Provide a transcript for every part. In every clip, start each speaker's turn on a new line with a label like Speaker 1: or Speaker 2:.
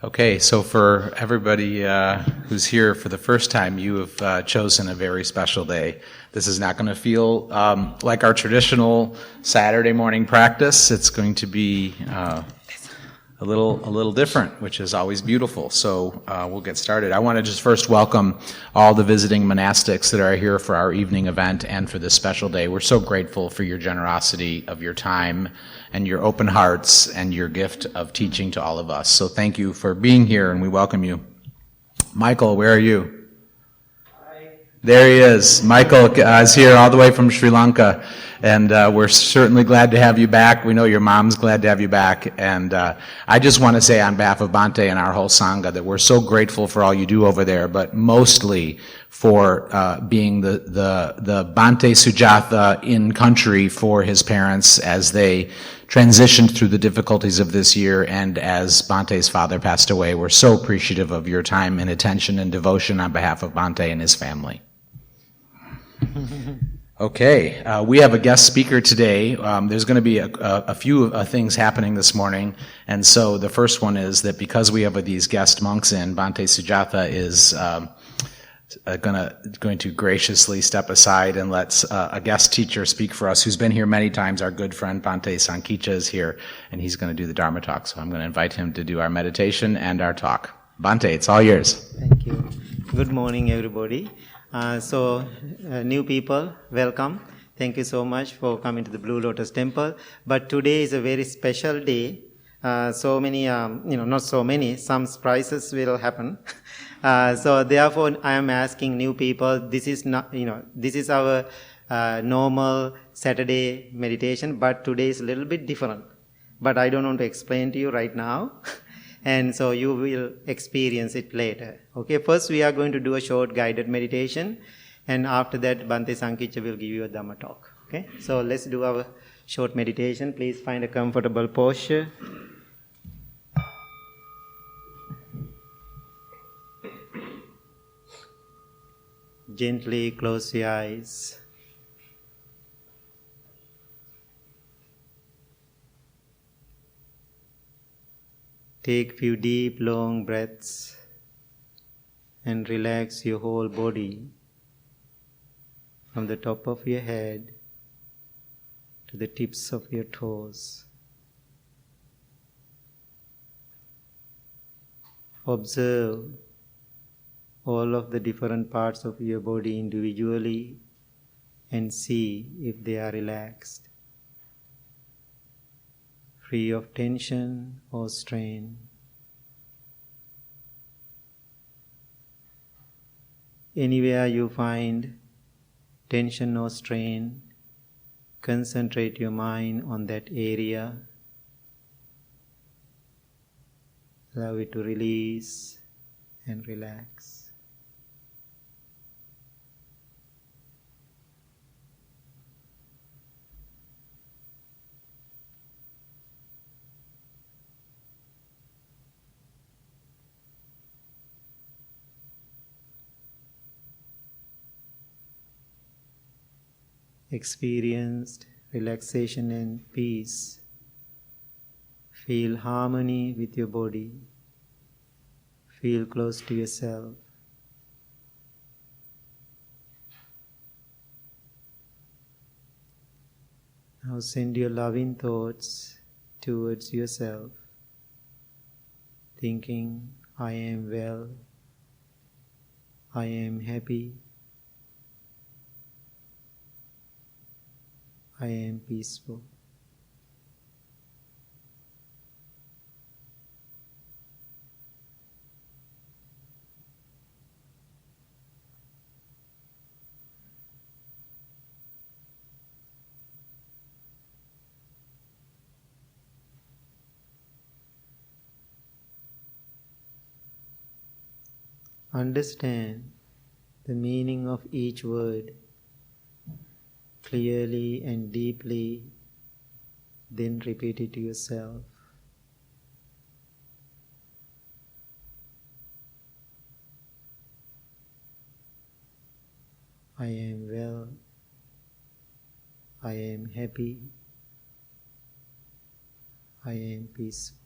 Speaker 1: Okay, so for everybody who's here for the first time, you have chosen a very special day. This is not going to feel like our traditional Saturday morning practice. It's going to be a little different, which is always beautiful. So we'll get started. I want to just first welcome all the visiting monastics that are here for our evening event and for this special day. We're so grateful for your generosity of your time and your open hearts and your gift of teaching to all of us. So thank you for being here, and we welcome you. Michael, where are you?
Speaker 2: Hi.
Speaker 1: There he is. Michael is here all the way from Sri Lanka, and we're certainly glad to have you back. We know your mom's glad to have you back, and I just want to say on behalf of Bhante and our whole Sangha that we're so grateful for all you do over there, but mostly for being the Bhante Sujatha in country for his parents as they transitioned through the difficulties of this year, and as Bhante's father passed away. We're so appreciative of your time and attention and devotion on behalf of Bhante and his family. Okay, we have a guest speaker today. There's going to be a few things happening this morning, and so the first one is that because we have these guest monks in, Bhante Sujatha is going to graciously step aside and let a guest teacher speak for us who's been here many times. Our good friend Bhante Sankichcha is here, and he's going to do the Dharma talk. So I'm going to invite him to do our meditation and our talk. Bhante, it's all yours.
Speaker 2: Thank you. Good morning, everybody. New people, welcome. Thank you so much for coming to the Blue Lotus Temple. But today is a very special day. Not so many, some surprises will happen. So therefore, I am asking new people, this is our normal Saturday meditation, but today is a little bit different. But I don't want to explain to you right now. And so you will experience it later. Okay, first we are going to do a short guided meditation, and after that Bhante Sankichcha will give you a Dhamma talk. Okay, so let's do our short meditation. Please find a comfortable posture. Gently close your eyes. Take few deep, long breaths and relax your whole body from the top of your head to the tips of your toes. Observe all of the different parts of your body individually and see if they are relaxed, free of tension or strain. Anywhere you find tension or strain, concentrate your mind on that area. Allow it to release and relax. Experienced relaxation and peace. Feel harmony with your body. Feel close to yourself. Now send your loving thoughts towards yourself, thinking, I am well, I am happy, I am peaceful. Understand the meaning of each word clearly and deeply, then repeat it to yourself. I am well, I am happy, I am peaceful.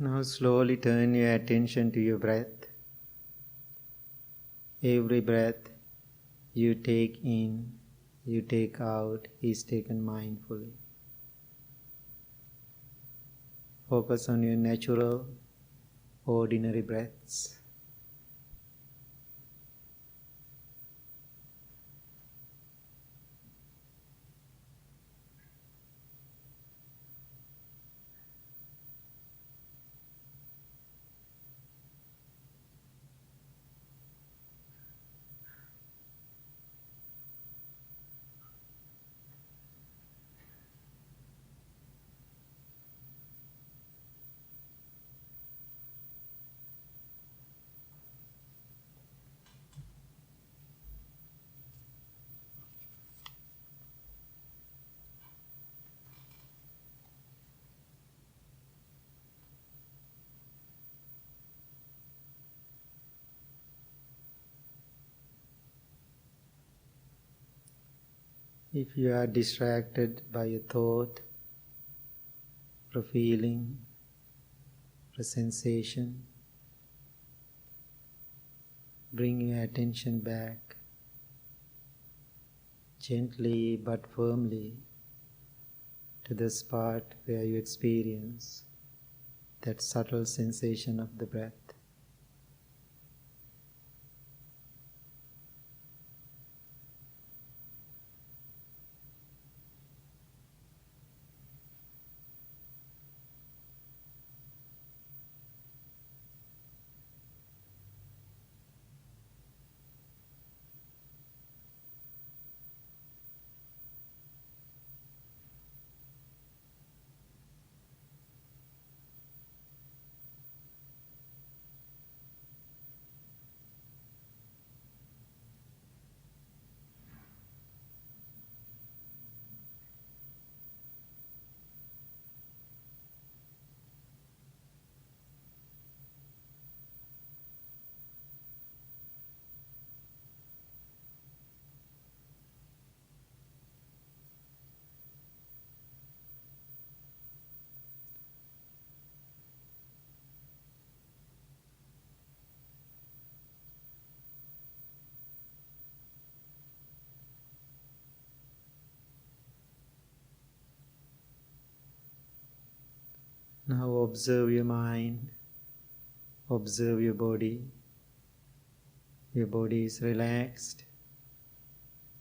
Speaker 2: Now slowly turn your attention to your breath. Every breath you take in, you take out is taken mindfully. Focus on your natural, ordinary breaths. If you are distracted by a thought, or a feeling, or a sensation, bring your attention back, gently but firmly, to the spot where you experience that subtle sensation of the breath. Now observe your mind, observe your body. Your body is relaxed,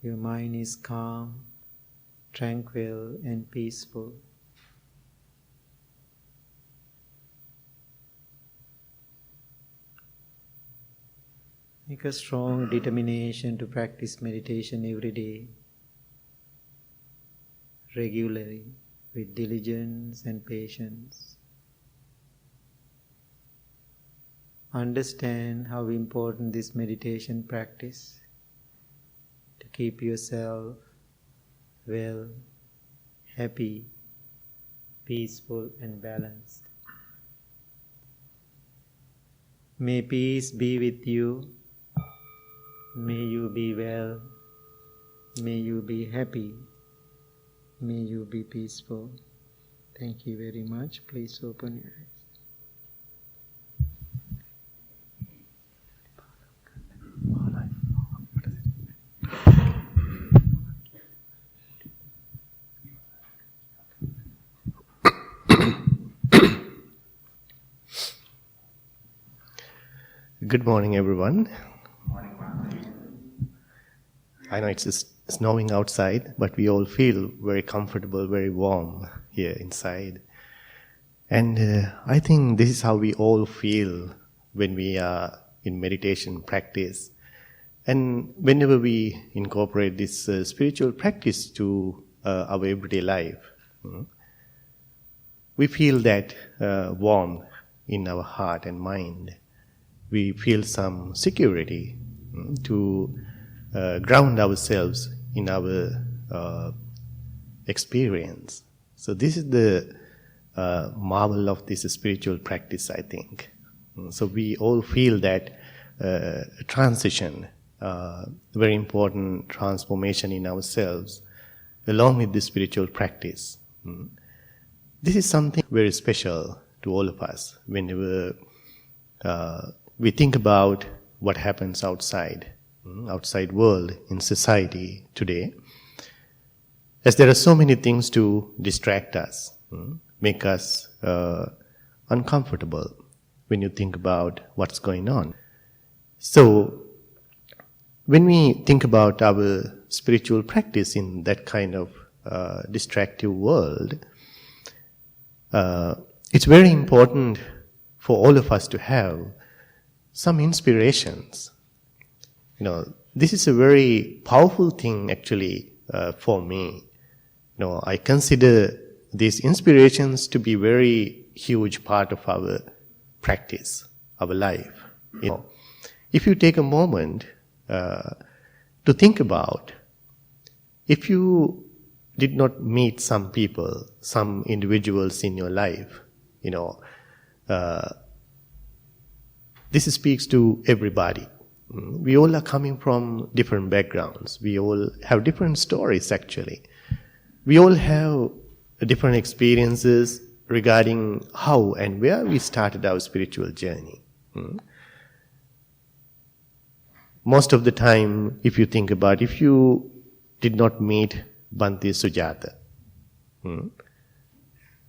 Speaker 2: your mind is calm, tranquil and peaceful. Make a strong determination to practice meditation every day, regularly, with diligence and patience. Understand how important this meditation practice to keep yourself well, happy, peaceful and balanced. May peace be with you. May you be well. May you be happy. May you be peaceful. Thank you very much. Please open your eyes.
Speaker 3: Good morning, everyone. I know it's snowing outside, but we all feel very comfortable, very warm here inside. And I think this is how we all feel when we are in meditation practice. And whenever we incorporate this spiritual practice to our everyday life, we feel that warmth in our heart and mind. We feel some security to ground ourselves in our experience. So this is the marvel of this spiritual practice, I think. So we all feel that transition, very important transformation in ourselves, along with the spiritual practice. This is something very special to all of us whenever we think about what happens outside world, in society today, as there are so many things to distract us, make us uncomfortable when you think about what's going on. So, when we think about our spiritual practice in that kind of distractive world, it's very important for all of us to have some inspirations. This is a very powerful thing actually for me. I consider these inspirations to be very huge part of our practice, our life. If you take a moment to think about, if you did not meet some people, some individuals in your life, this speaks to everybody. We all are coming from different backgrounds. We all have different stories actually. We all have different experiences regarding how and where we started our spiritual journey. Most of the time, if you think about, if you did not meet Bhante Sujata,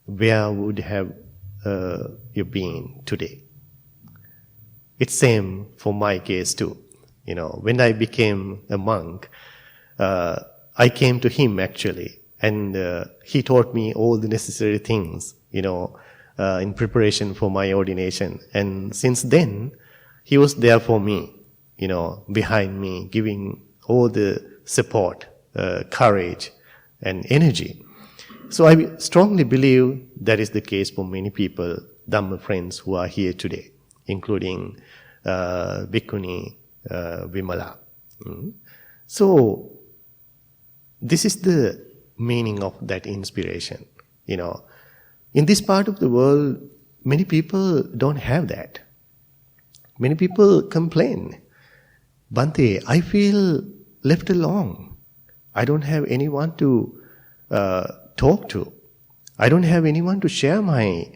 Speaker 3: where would have you been today? It's same for my case too. When I became a monk, I came to him actually, and he taught me all the necessary things, in preparation for my ordination. And since then, he was there for me, behind me, giving all the support, courage, and energy. So I strongly believe that is the case for many people, Dhamma friends who are here today, including Bhikkhuni Vimala. So this is the meaning of that inspiration. In this part of the world, many people don't have that. Many people complain, Bhante, I feel left alone. I don't have anyone to talk to. I don't have anyone to share my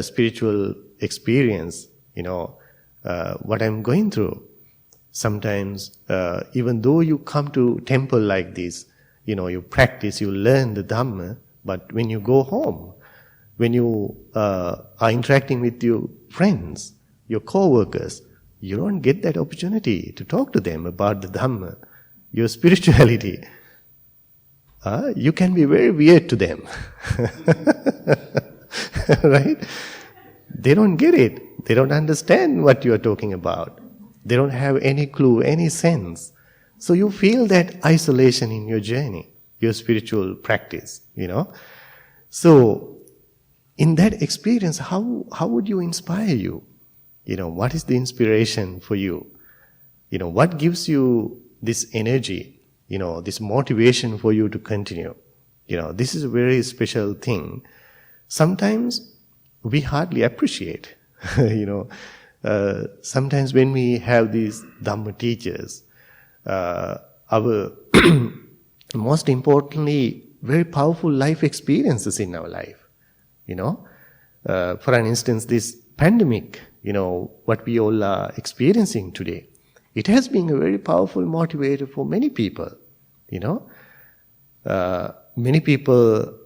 Speaker 3: spiritual experience, what I'm going through. Sometimes, even though you come to temple like this, you practice, you learn the Dhamma, but when you go home, when you are interacting with your friends, your co-workers, you don't get that opportunity to talk to them about the Dhamma, your spirituality. You can be very weird to them. Right? They don't get it. They don't understand what you are talking about. They don't have any clue, any sense. So you feel that isolation in your journey, your spiritual practice, So, in that experience, how would you inspire you? What is the inspiration for you? What gives you this energy, this motivation for you to continue? This is a very special thing. Sometimes we hardly appreciate, sometimes when we have these Dhamma teachers, our most importantly, very powerful life experiences in our life. For an instance, this pandemic, what we all are experiencing today, it has been a very powerful motivator for many people. Many people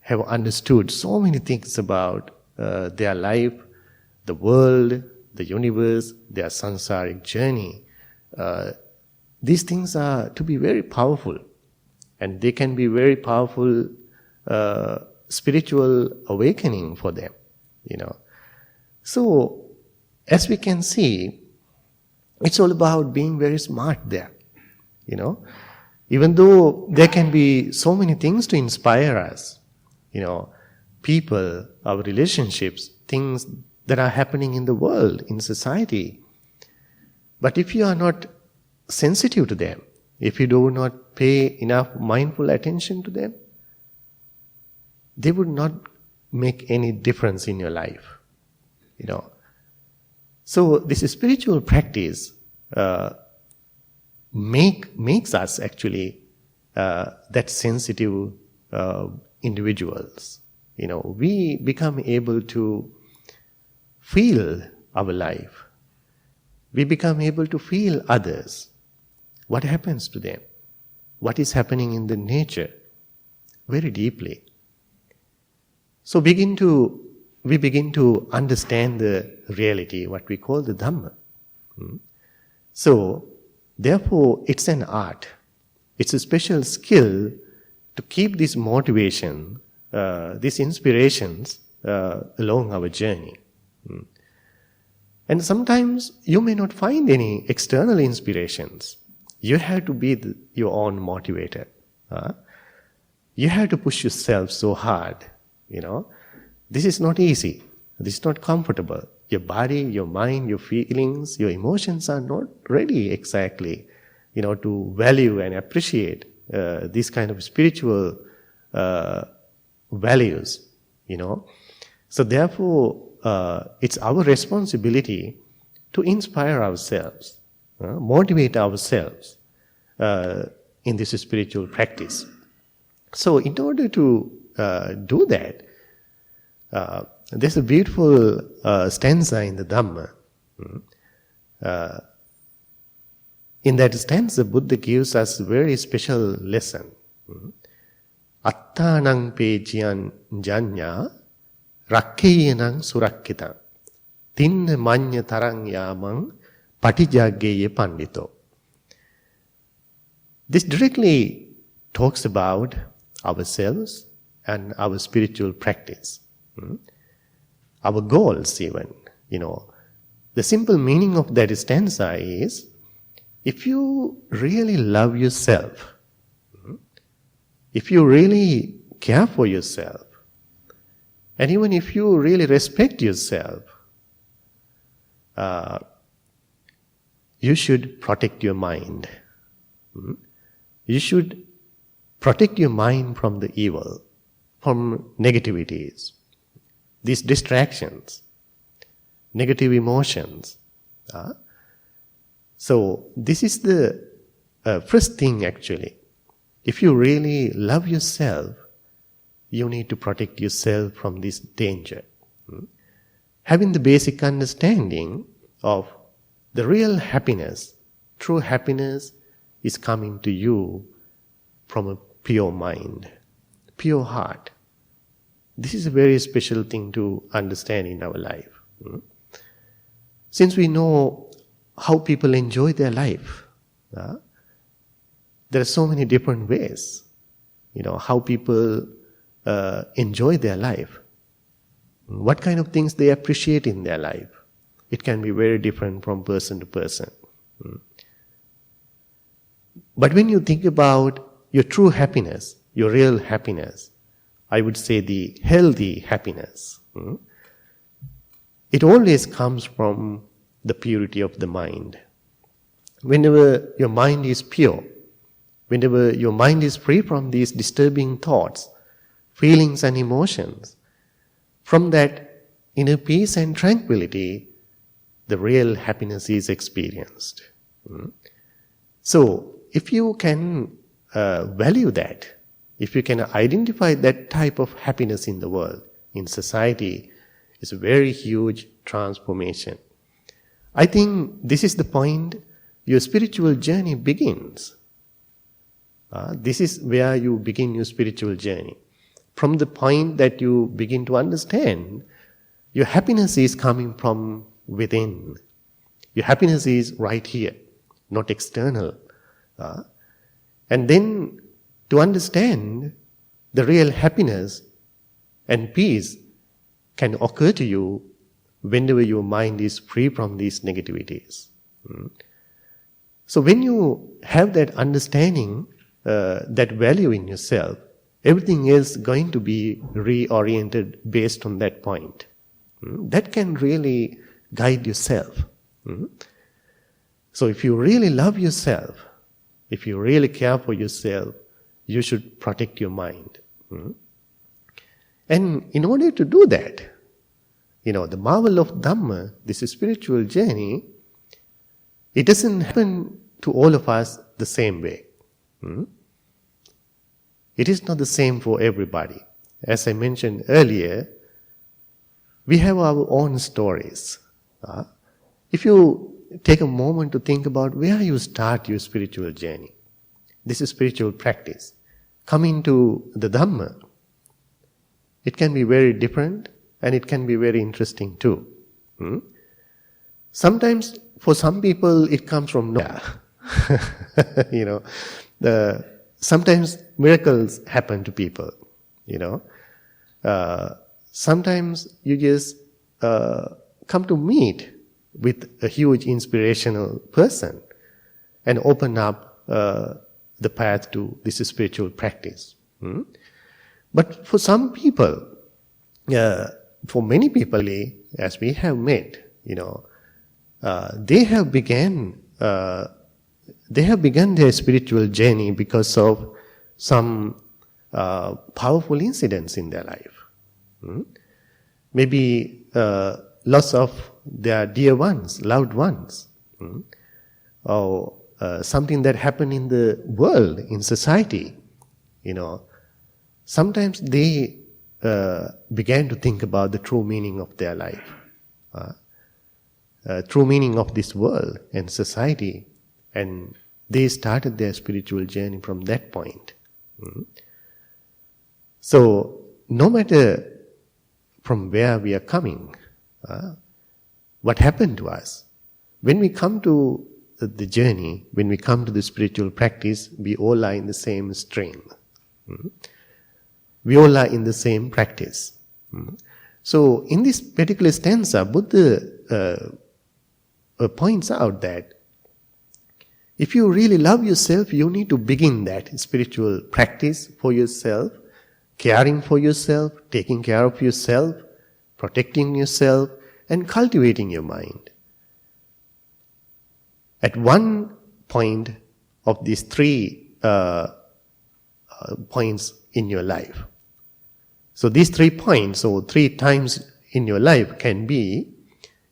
Speaker 3: have understood so many things about their life, the world, the universe, their samsaric journey. These things are to be very powerful, and they can be very powerful spiritual awakening for them, So, as we can see, it's all about being very smart there, Even though there can be so many things to inspire us, people, our relationships, things that are happening in the world, in society. But if you are not sensitive to them, if you do not pay enough mindful attention to them, they would not make any difference in your life, So this spiritual practice makes us actually that sensitive individuals. We become able to feel our life, we become able to feel others. What happens to them? What is happening in the nature? Very deeply. So we begin to understand the reality, what we call the dharma. So, therefore, it's an art. It's a special skill to keep this motivation, these inspirations along our journey. And sometimes you may not find any external inspirations. You have to be your own motivator. You have to push yourself so hard. This is not easy. This is not comfortable. Your body, your mind, your feelings, your emotions are not ready exactly, to value and appreciate these kind of spiritual values, So therefore, it's our responsibility to inspire ourselves, motivate ourselves in this spiritual practice. So in order to do that, there's a beautiful stanza in the Dhamma. In that stanza, Buddha gives us a very special lesson. Attanang pejiyan janya rakkeyanang surakkita tinna manya tarang yamang patijaggeya pandito. This directly talks about ourselves and our spiritual practice. Our goals even, The simple meaning of that stanza is, if you really love yourself, if you really care for yourself, and even if you really respect yourself, you should protect your mind. You should protect your mind from the evil, from negativities, these distractions, negative emotions. So this is the first thing actually. If you really love yourself, you need to protect yourself from this danger. Having the basic understanding of the real happiness, true happiness is coming to you from a pure mind, pure heart. This is a very special thing to understand in our life. Since we know how people enjoy their life, there are so many different ways, how people enjoy their life, what kind of things they appreciate in their life. It can be very different from person to person. But when you think about your true happiness, your real happiness, I would say the healthy happiness, it always comes from the purity of the mind. Whenever your mind is pure, whenever your mind is free from these disturbing thoughts, feelings and emotions, from that inner peace and tranquility, the real happiness is experienced. So, if you can value that, if you can identify that type of happiness in the world, in society, it's a very huge transformation. I think this is the point your spiritual journey begins. This is where you begin your spiritual journey. From the point that you begin to understand, your happiness is coming from within. Your happiness is right here, not external. And then to understand the real happiness and peace can occur to you whenever your mind is free from these negativities. So when you have that understanding, that value in yourself, everything is going to be reoriented based on that point. That can really guide yourself. So if you really love yourself, if you really care for yourself, you should protect your mind. And in order to do that, the marvel of Dhamma, this spiritual journey, it doesn't happen to all of us the same way. It is not the same for everybody. As I mentioned earlier, we have our own stories. If you take a moment to think about where you start your spiritual journey, this is spiritual practice. Coming to the Dhamma, it can be very different and it can be very interesting too. Sometimes, for some people, it comes from nowhere. Sometimes miracles happen to people. Sometimes you just come to meet with a huge inspirational person and open up the path to this spiritual practice. But for some people, for many people, as we have met, they have begun their spiritual journey because of some powerful incidents in their life. Maybe loss of their dear ones, loved ones, or something that happened in the world, in society. Sometimes they began to think about the true meaning of their life, true meaning of this world and society, and they started their spiritual journey from that point. So, no matter from where we are coming, what happened to us, when we come to the journey, when we come to the spiritual practice, we all are in the same stream. We all are in the same practice. So, in this particular stanza, Buddha points out that if you really love yourself, you need to begin that spiritual practice for yourself, caring for yourself, taking care of yourself, protecting yourself, and cultivating your mind. At one point of these three points in your life. So these 3 points, or 3 times in your life, can be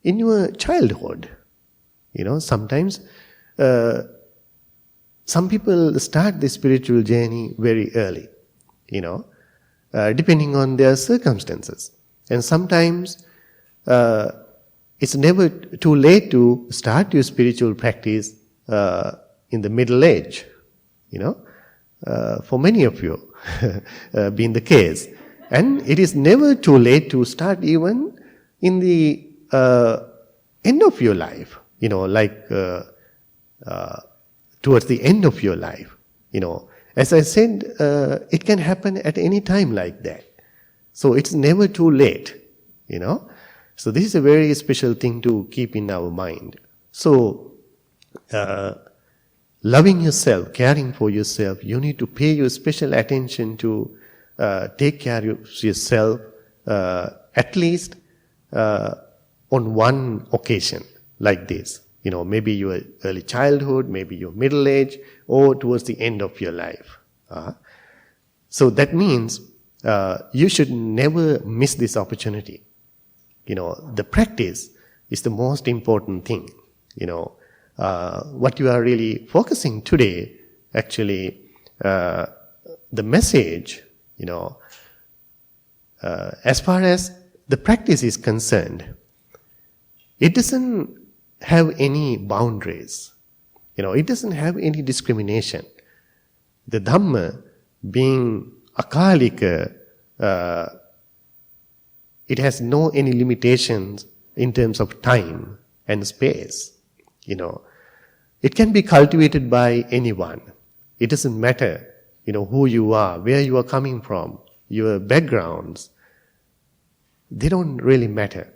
Speaker 3: in your childhood. Sometimes some people start the spiritual journey very early, depending on their circumstances. And sometimes it's never too late to start your spiritual practice in the middle age, for many of you being the case. And it is never too late to start even in the end of your life, towards the end of your life. As I said, it can happen at any time like that. So it's never too late, So this is a very special thing to keep in our mind. So, loving yourself, caring for yourself, you need to pay your special attention to take care of yourself at least on one occasion like this. Maybe your early childhood, maybe your middle age, or towards the end of your life. So that means you should never miss this opportunity. The practice is the most important thing. What you are really focusing today, actually, the message, as far as the practice is concerned, it doesn't have any boundaries. It doesn't have any discrimination. The Dhamma, being akalika, it has no any limitations in terms of time and space. It can be cultivated by anyone. It doesn't matter, who you are, where you are coming from, your backgrounds. They don't really matter.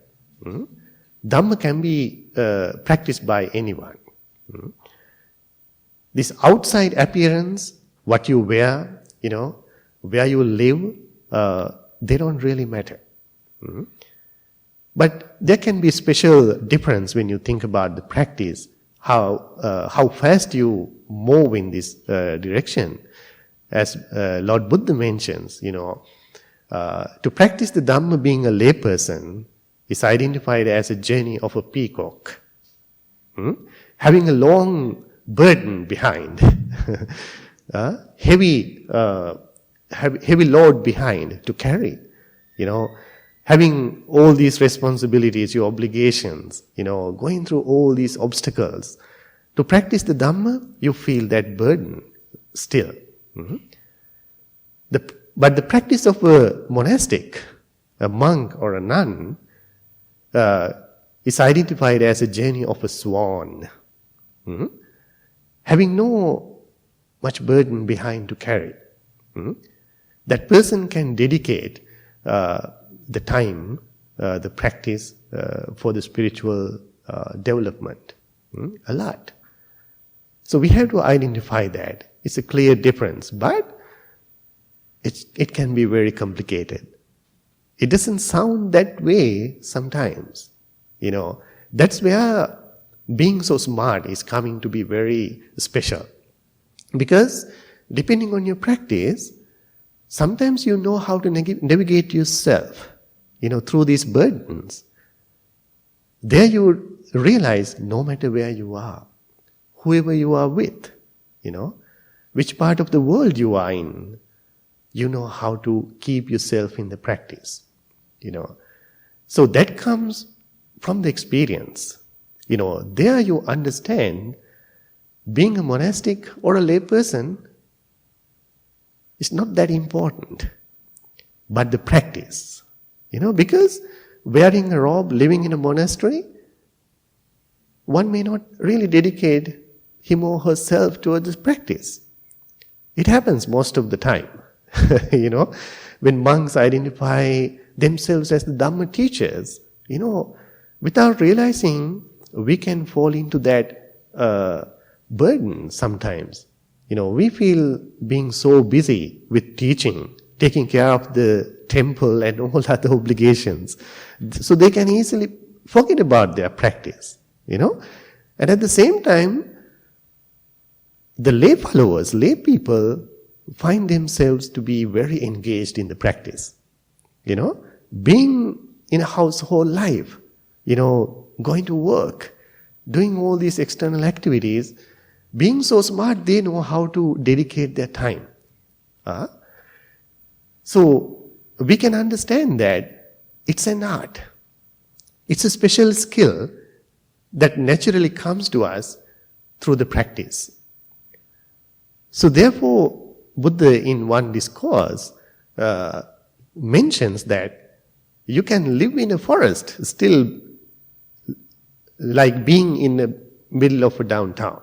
Speaker 3: Dhamma can be practiced by anyone. This outside appearance, what you wear, where you live, they don't really matter. But there can be special difference when you think about the practice, how fast you move in this direction. As Lord Buddha mentions, to practice the Dhamma, being a layperson is identified as a journey of a peacock, having a long burden behind, heavy load behind to carry. having all these responsibilities, your obligations, going through all these obstacles. To practice the Dhamma, you feel that burden still. Mhm. But the practice of a monastic, a monk or a nun, is identified as a journey of a swan. Mhm. Having no much burden behind to carry. Mhm. That person can dedicate the time, the practice for the spiritual development a lot. So we have to identify that. It's a clear difference, but it can be very complicated. It doesn't sound that way sometimes. That's where being so smart is coming to be very special. Because depending on your practice, sometimes you know how to navigate yourself, through these burdens. There you realize no matter where you are, whoever you are with, which part of the world you are in, you know how to keep yourself in the practice, So that comes from the experience. There you understand being a monastic or a lay person is not that important, but the practice. Because wearing a robe, living in a monastery, one may not really dedicate him or herself towards this practice. It happens most of the time. When monks identify themselves as the Dhamma teachers, without realizing, we can fall into that burden sometimes. We feel being so busy with teaching, taking care of the temple and all other obligations, so they can easily forget about their practice, And at the same time, the lay followers, lay people, find themselves to be very engaged in the practice. Being in a household life, going to work, doing all these external activities, being so smart, they know how to dedicate their time. So we can understand that it's an art. It's a special skill that naturally comes to us through the practice. So therefore, Buddha in one discourse mentions that you can live in a forest still like being in the middle of a downtown,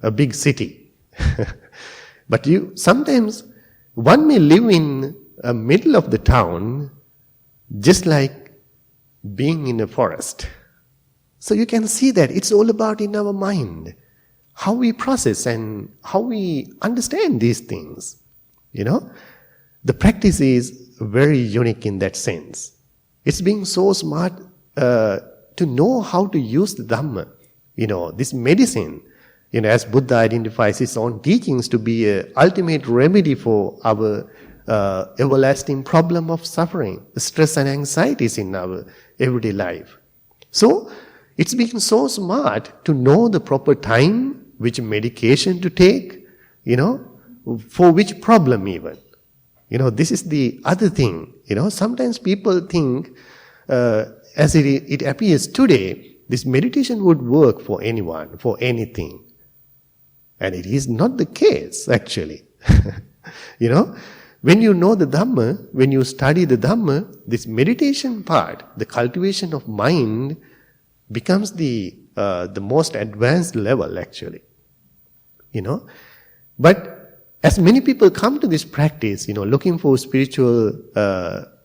Speaker 3: a big city. But sometimes one may live in the middle of the town just like being in a forest. So you can see that it's all about in our mind, how we process and how we understand these things. The practice is very unique in that sense. It's being so smart to know how to use the Dhamma, this medicine, as Buddha identifies his own teachings to be an ultimate remedy for our everlasting problem of suffering, stress and anxieties in our everyday life. So, it's being so smart to know the proper time, which medication to take, for which problem even. This is the other thing. Sometimes people think, as it appears today, this meditation would work for anyone, for anything. And it is not the case, actually. When you know the Dhamma, when you study the Dhamma, this meditation part, the cultivation of mind, becomes the most advanced level, actually. But as many people come to this practice, looking for spiritual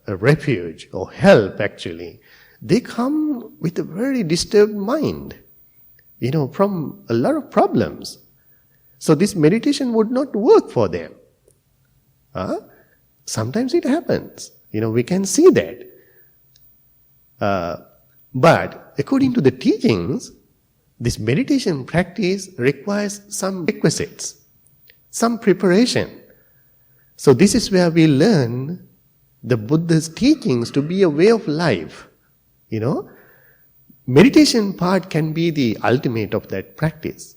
Speaker 3: refuge or help, actually, they come with a very disturbed mind, from a lot of problems. So this meditation would not work for them. Sometimes it happens. We can see that. But according to the teachings, this meditation practice requires some requisites, some preparation. So this is where we learn the Buddha's teachings to be a way of life. Meditation part can be the ultimate of that practice.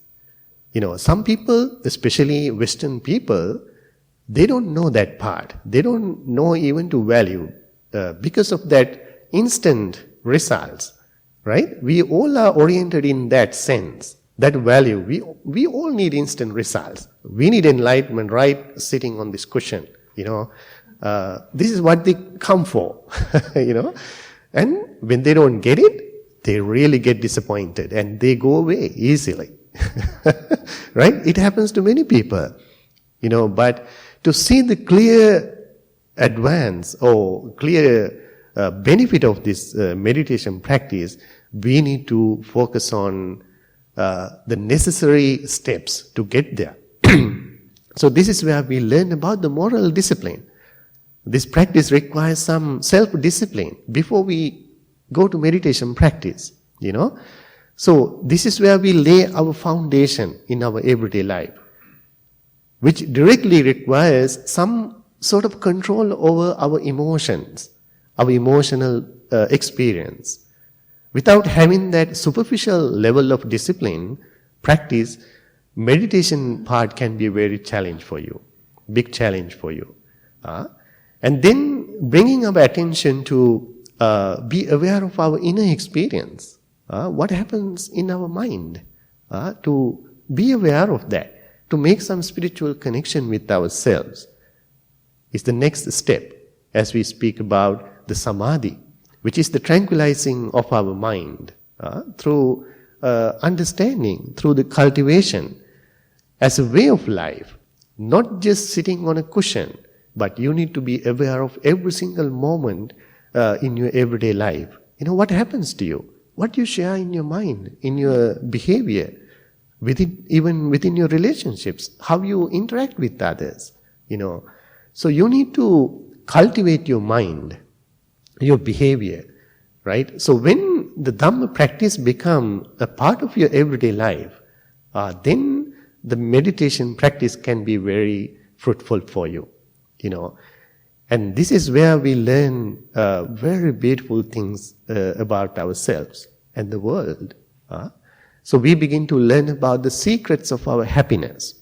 Speaker 3: Some people, especially Western people, they don't know that part. They don't know even to value because of that instant results, right? We all are oriented in that sense, that value. We all need instant results. We need enlightenment right sitting on this cushion, This is what they come for, And when they don't get it, they really get disappointed and they go away easily, right? It happens to many people, but to see the clear advance or clear benefit of this meditation practice, we need to focus on the necessary steps to get there. So this is where we learn about the moral discipline. This practice requires some self-discipline before we go to meditation practice, So this is where we lay our foundation in our everyday life, which directly requires some sort of control over our emotions, our emotional experience. Without having that superficial level of discipline, practice, meditation part can be a very challenge for you, big challenge for you. And then bringing our attention to be aware of our inner experience. What happens in our mind? To be aware of that, to make some spiritual connection with ourselves is the next step as we speak about the samadhi, which is the tranquilizing of our mind through understanding, through the cultivation as a way of life, not just sitting on a cushion, but you need to be aware of every single moment in your everyday life. What happens to you? What you share in your mind, in your behavior, even within your relationships, how you interact with others, So you need to cultivate your mind, your behavior, right? So when the Dhamma practice become a part of your everyday life, then the meditation practice can be very fruitful for you, And this is where we learn very beautiful things about ourselves and the world. So we begin to learn about the secrets of our happiness,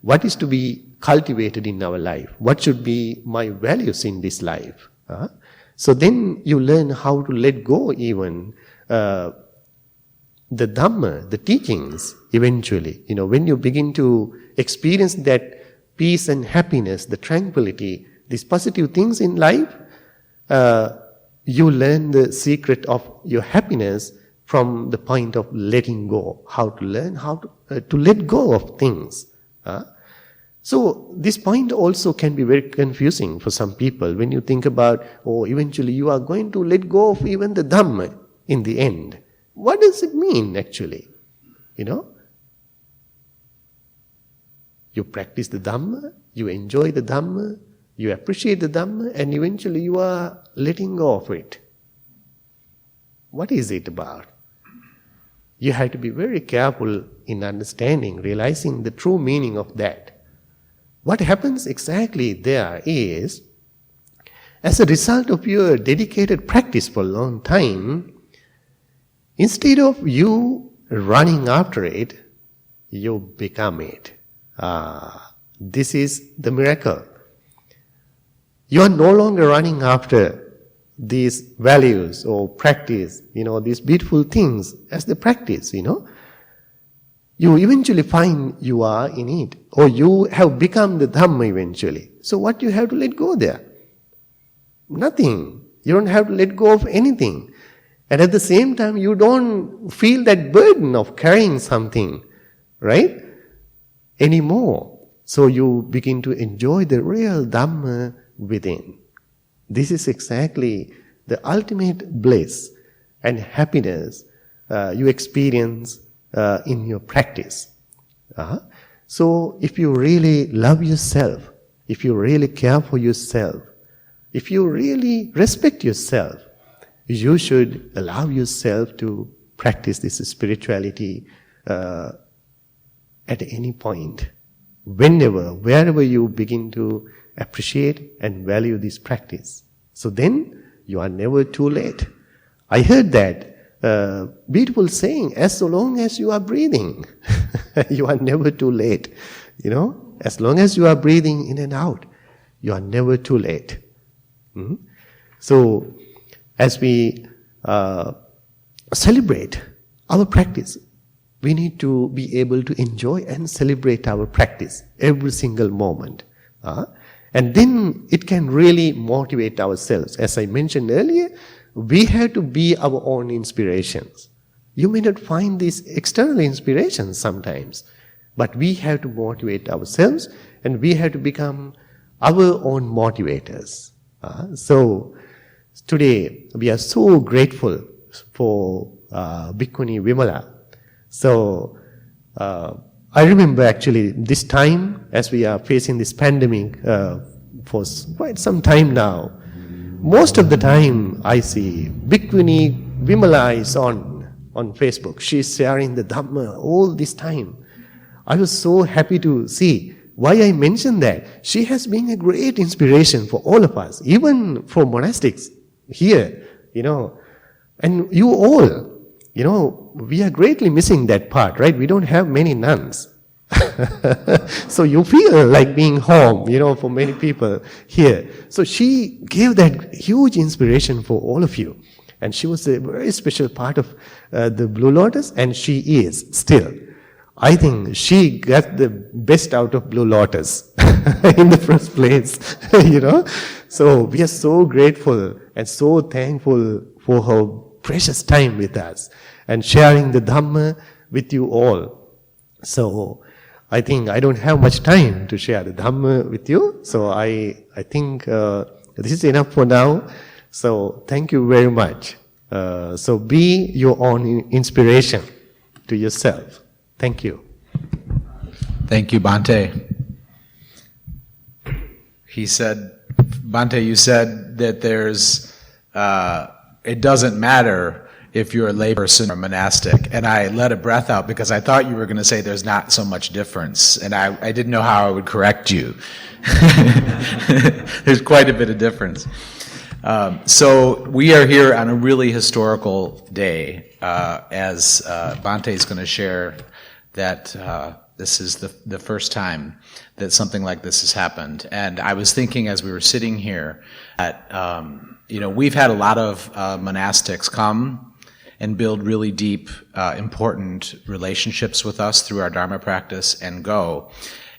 Speaker 3: What is to be cultivated in our life? What should be my values in this life? So then you learn how to let go even the Dhamma, the teachings eventually. When you begin to experience that peace and happiness, the tranquility, these positive things in life, you learn the secret of your happiness from the point of letting go. How to learn how to let go of things. So this point also can be very confusing for some people when you think about, eventually you are going to let go of even the Dhamma in the end. What does it mean actually? You practice the Dhamma, you enjoy the Dhamma, you appreciate the Dhamma, and eventually you are letting go of it. What is it about? You have to be very careful in understanding, realizing the true meaning of that. What happens exactly there is, as a result of your dedicated practice for a long time, instead of you running after it, you become it. This is the miracle. You are no longer running after these values or practice, these beautiful things as the practice, You eventually find you are in it, or you have become the Dhamma eventually. So what you have to let go there? Nothing. You don't have to let go of anything. And at the same time, you don't feel that burden of carrying something, right? Anymore. So you begin to enjoy the real Dhamma within. This is exactly the ultimate bliss and happiness you experience in your practice. So if you really love yourself, if you really care for yourself, if you really respect yourself, you should allow yourself to practice this spirituality at any point, whenever, wherever you begin to appreciate and value this practice. So then you are never too late. I heard that beautiful saying, as long as you are breathing, you are never too late. As long as you are breathing in and out, you are never too late. So as we celebrate our practice, we need to be able to enjoy and celebrate our practice every single moment. And then it can really motivate ourselves. As I mentioned earlier, we have to be our own inspirations. You may not find these external inspirations sometimes, but we have to motivate ourselves and we have to become our own motivators. So today we are so grateful for Bhikkhuni Vimala. So I remember actually this time, as we are facing this pandemic for quite some time now, most of the time I see Bhikkhuni Vimala is on Facebook. She is sharing the dharma all this time. I was so happy to see. Why I mention that? She has been a great inspiration for all of us, even for monastics here, and you all. We are greatly missing that part, right? We don't have many nuns. So you feel like being home, for many people here. So she gave that huge inspiration for all of you. And she was a very special part of the Blue Lotus, and she is still. I think she got the best out of Blue Lotus in the first place, So we are so grateful and so thankful for her precious time with us and sharing the Dhamma with you all. So I think I don't have much time to share the Dhamma with you. So I think this is enough for now. So thank you very much. So be your own inspiration to yourself. Thank you.
Speaker 1: Thank you, Bhante. Bhante, you said that it doesn't matter if you're a layperson or monastic. And I let a breath out because I thought you were going to say there's not so much difference. And I didn't know how I would correct you. There's quite a bit of difference. So we are here on a really historical day, as Bhante is going to share that this is the first time that something like this has happened. And I was thinking as we were sitting here that, we've had a lot of monastics come and build really deep, important relationships with us through our Dharma practice and go.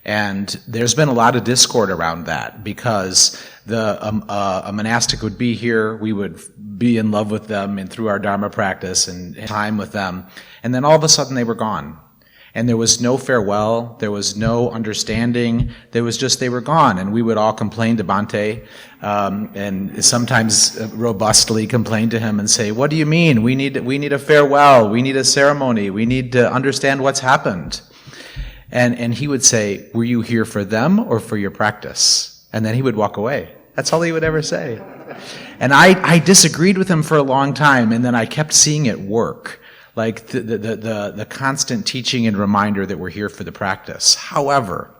Speaker 1: And there's been a lot of discord around that because a monastic would be here, we would be in love with them and through our Dharma practice and time with them, and then all of a sudden they were gone. And there was no farewell, there was no understanding, there was just they were gone. And we would all complain to Bhante, and sometimes robustly complain to him and say, what do you mean? We need a farewell, we need a ceremony, we need to understand what's happened. And he would say, were you here for them or for your practice? And then he would walk away. That's all he would ever say. And I disagreed with him for a long time, and then I kept seeing it work. Like the constant teaching and reminder that we're here for the practice. However,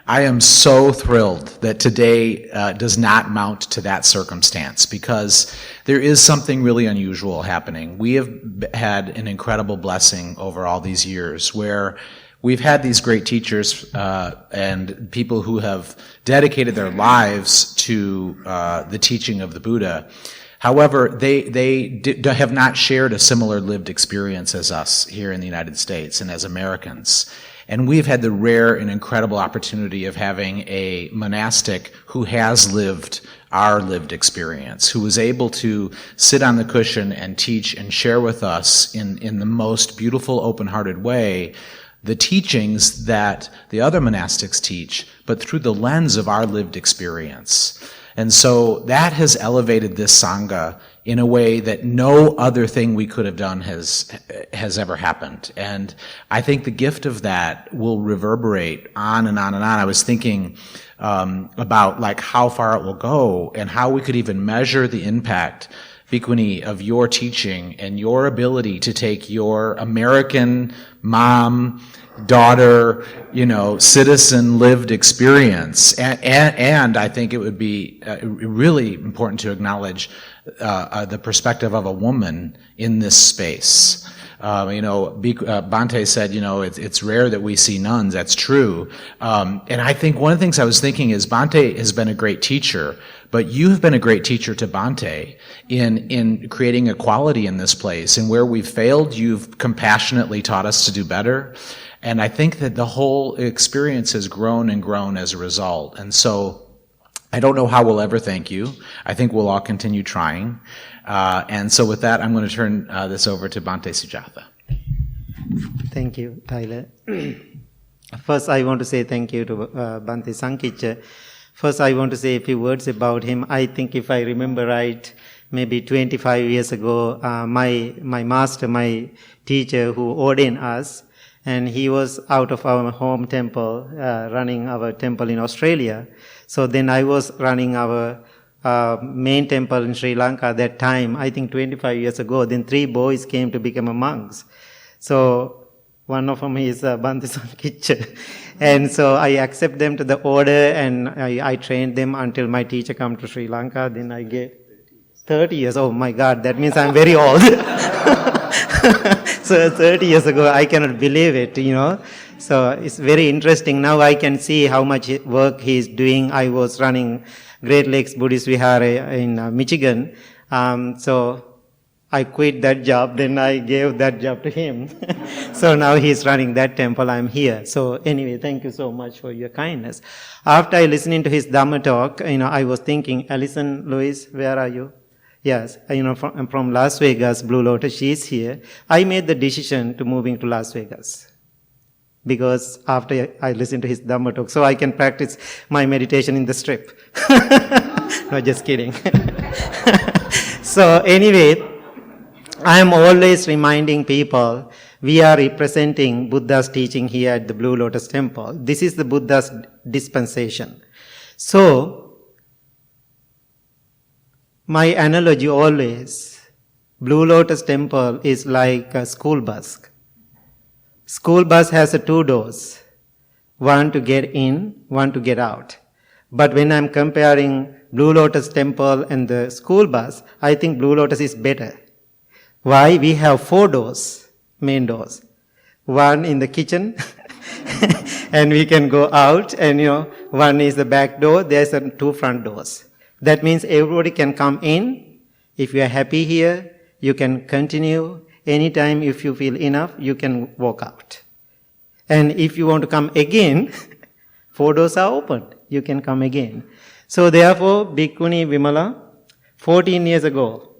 Speaker 1: I am so thrilled that today does not mount to that circumstance because there is something really unusual happening. We have had an incredible blessing over all these years where we've had these great teachers and people who have dedicated their lives to the teaching of the Buddha. However, they have not shared a similar lived experience as us here in the United States and as Americans. And we've had the rare and incredible opportunity of having a monastic who has lived our lived experience, who was able to sit on the cushion and teach and share with us in the most beautiful, open-hearted way the teachings that the other monastics teach, but through the lens of our lived experience. And so that has elevated this Sangha in a way that no other thing we could have done has ever happened. And I think the gift of that will reverberate on and on and on. I was thinking about like how far it will go and how we could even measure the impact, Bhikkhuni, of your teaching and your ability to take your American mom, daughter, citizen lived experience. And I think it would be really important to acknowledge the perspective of a woman in this space. Bhante said, it's rare that we see nuns. That's true. And I think one of the things I was thinking is Bhante has been a great teacher, but you've been a great teacher to Bhante in creating equality in this place. And where we've failed, you've compassionately taught us to do better. And I think that the whole experience has grown and grown as a result. And so I don't know how we'll ever thank you. I think we'll all continue trying. And so with that, I'm going to turn this over to Bhante Sujatha.
Speaker 2: Thank you, Tyler. First, I want to say thank you to Bhante Sankichcha. First, I want to say a few words about him. I think if I remember right, maybe 25 years ago, my master, my teacher who ordained us, and he was out of our home temple, running our temple in Australia. So then I was running our main temple in Sri Lanka at that time, I think 25 years ago. Then 3 boys came to become monks. So one of them is Bhante Sankichcha. And so I accept them to the order, and I trained them until my teacher come to Sri Lanka. Then I get 30 years. Oh my God, that means I'm very old. So 30 years ago, I cannot believe it, So it's very interesting. Now I can see how much work he is doing. I was running Great Lakes Buddhist Vihara in Michigan. So I quit that job, then I gave that job to him. So now he's running that temple, I'm here. So anyway, thank you so much for your kindness. After I listening to his Dhamma talk, I was thinking, Alison Lewis, where are you? Yes, from Las Vegas, Blue Lotus, she's here. I made the decision to moving to Las Vegas because after I listened to his Dhamma talk, so I can practice my meditation in the Strip. No, just kidding. So anyway, I am always reminding people we are representing Buddha's teaching here at the Blue Lotus Temple. This is the Buddha's dispensation. So, my analogy always, Blue Lotus Temple is like a school bus. School bus has 2 doors, one to get in, one to get out. But when I'm comparing Blue Lotus Temple and the school bus, I think Blue Lotus is better. Why? We have 4 doors, main doors. One in the kitchen, and we can go out, and one is the back door, there's 2 front doors. That means everybody can come in. If you are happy here, you can continue. Anytime if you feel enough, you can walk out. And if you want to come again, 4 doors are open. You can come again. So therefore, Bhikkhuni Vimala, 14 years ago,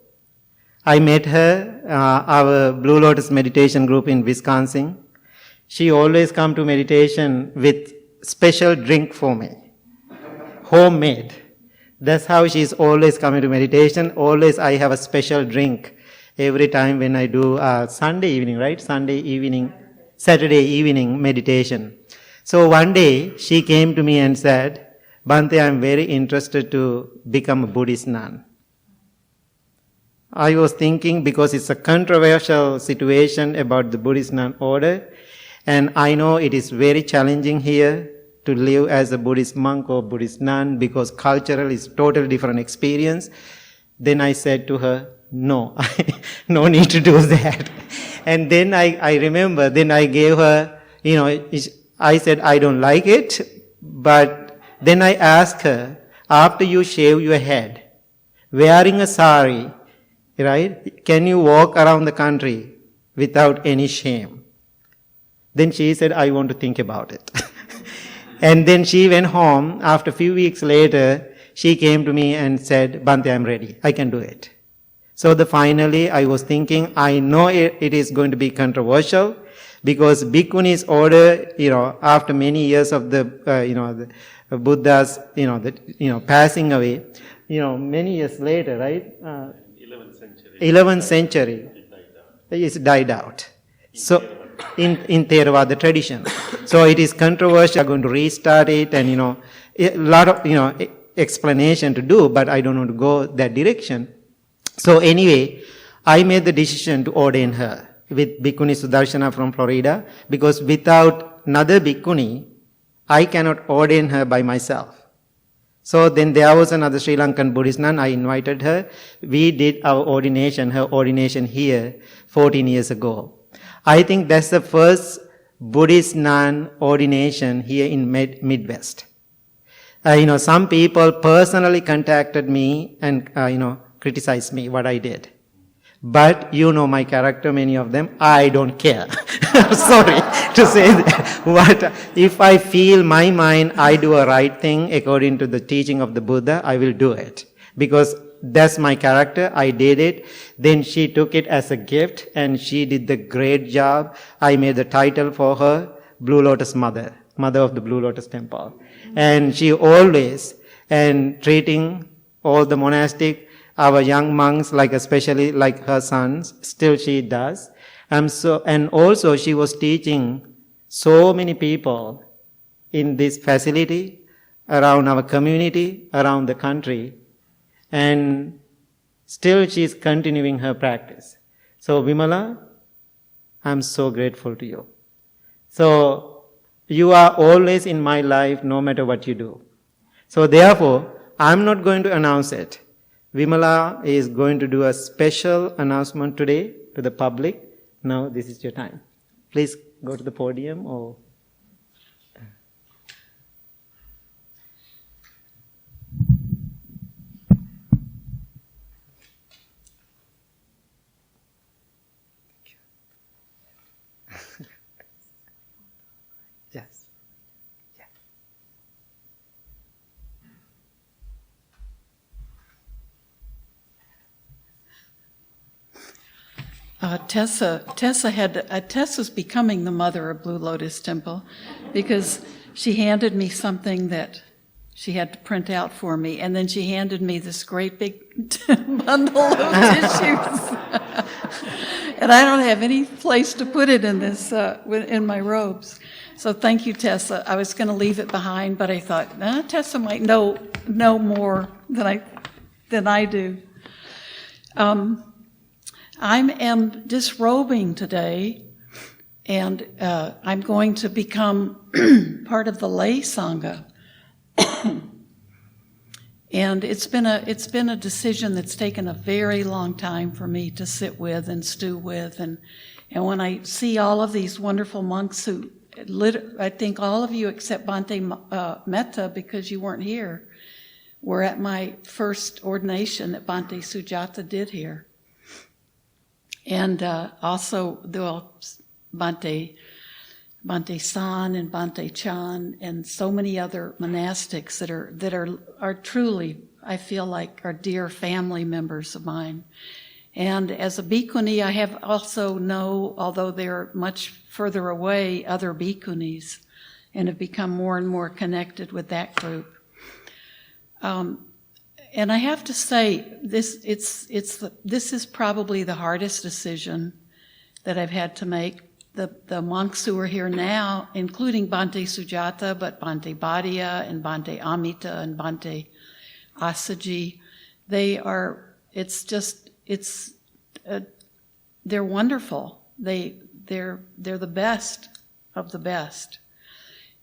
Speaker 2: I met her, our Blue Lotus meditation group in Wisconsin. She always come to meditation with special drink for me, homemade. That's how she's always coming to meditation. Always I have a special drink every time when I do Sunday evening, right? Saturday evening meditation. So one day she came to me and said, Bhante, I'm very interested to become a Buddhist nun. I was thinking because it's a controversial situation about the Buddhist nun order, and I know it is very challenging here to live as a Buddhist monk or Buddhist nun because cultural is totally different experience. Then I said to her, no, no need to do that. And then I remember, then I gave her, I said, I don't like it, but then I asked her, after you shave your head, wearing a sari, right, can you walk around the country without any shame? Then she said, I want to think about it. And then she went home. After a few weeks later, she came to me and said, Bhante, I'm ready. I can do it. So finally, I was thinking, I know it is going to be controversial because Bhikkhuni's order, after many years of the Buddha's, passing away, many years later, right? 11th century. It's died out. So, in Theravada tradition. So it is controversial. I'm going to restart it and, a lot of, explanation to do, but I don't want to go that direction. So anyway, I made the decision to ordain her with Bhikkhuni Sudarshana from Florida because without another Bhikkhuni, I cannot ordain her by myself. So then there was another Sri Lankan Buddhist nun. I invited her. We did her ordination here 14 years ago. I think that's the first Buddhist nun ordination here in Midwest. Some people personally contacted me and, criticized me what I did. But you know my character, many of them, I don't care. Sorry to say that. But if I feel my mind, I do a right thing according to the teaching of the Buddha, I will do it. Because that's my character, I did it. Then she took it as a gift and she did the great job. I made the title for her, Blue Lotus Mother of the Blue Lotus Temple. And she always, and treating all the monastic, our young monks, especially like her sons, still she does. And also she was teaching so many people in this facility, around our community, around the country. And still she is continuing her practice. So Vimala, I'm so grateful to you. So you are always in my life no matter what you do. So therefore, I'm not going to announce it. Vimala is going to do a special announcement today to the public. Now this is your time. Please go to the podium or... Yes.
Speaker 4: Tessa's becoming the mother of Blue Lotus Temple because she handed me something that she had to print out for me, and then she handed me this great big bundle of tissues. And I don't have any place to put it in this, in my robes. So thank you, Tessa. I was going to leave it behind, but I thought, Tessa might know more than I do. I am disrobing today, and I'm going to become part of the lay sangha. And it's been a decision that's taken a very long time for me to sit with and stew with, and when I see all of these wonderful monks who, I think all of you except Bhante Metta, because you weren't here, were at my first ordination that Bhante Sujata did here. And also Bhante San and Bhante Chan and so many other monastics that are truly, I feel like, are dear family members of mine. And as a bhikkhuni, I have also although they're much further away, other bhikkhunis, and have become more and more connected with that group. And I have to say, this is probably the hardest decision that I've had to make. The monks who are here now, including Bhante Sujata, but Bhante Bhadia and Bhante Amita and Bhante Asaji, they're wonderful. They're the best of the best,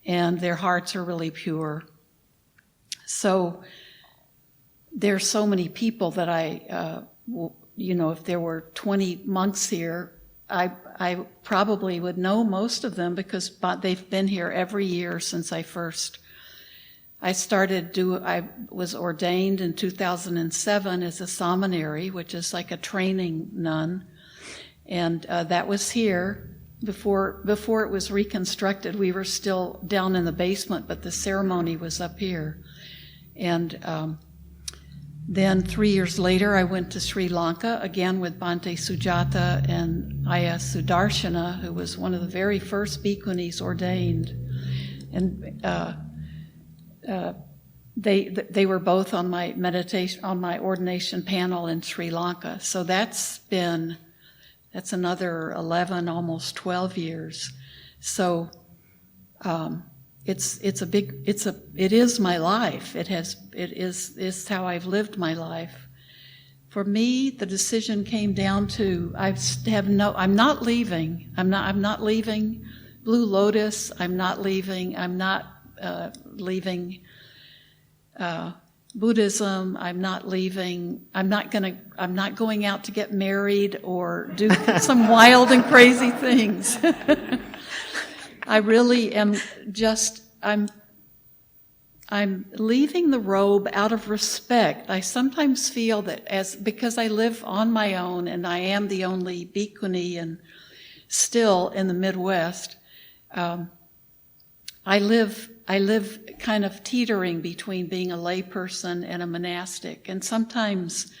Speaker 4: and their hearts are really pure. So there's so many people that if there were 20 monks here, I probably would know most of them because they've been here every year since I was ordained in 2007 as a samaneri, which is like a training nun. And that was here before it was reconstructed. We were still down in the basement, but the ceremony was up here. And then 3 years later, I went to Sri Lanka, again with Bhante Sujata and Aya Sudarshana, who was one of the very first bhikkhunis ordained. And they were both on my ordination panel in Sri Lanka. So that's another 11, almost 12 years. So it is my life. It is how I've lived my life. For me, the decision came down to I'm not leaving. I'm not leaving Blue Lotus. I'm not leaving Buddhism. I'm not leaving. I'm not going out to get married or do some wild and crazy things. I really am I'm leaving the robe out of respect. I sometimes feel that because I live on my own and I am the only bhikkhuni and still in the Midwest, I live kind of teetering between being a layperson and a monastic. And sometimes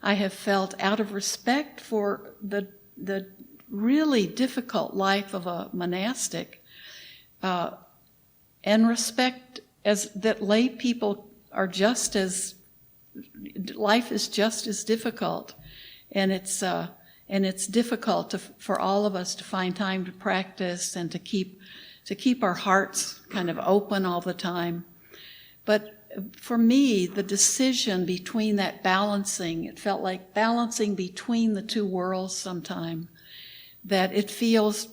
Speaker 4: I have felt, out of respect for the really difficult life of a monastic, and respect as that lay people are life is just as difficult, and it's difficult for all of us to find time to practice and to keep our hearts kind of open all the time. But for me, the decision between that balancing, it felt like balancing between the two worlds sometime, that it feels,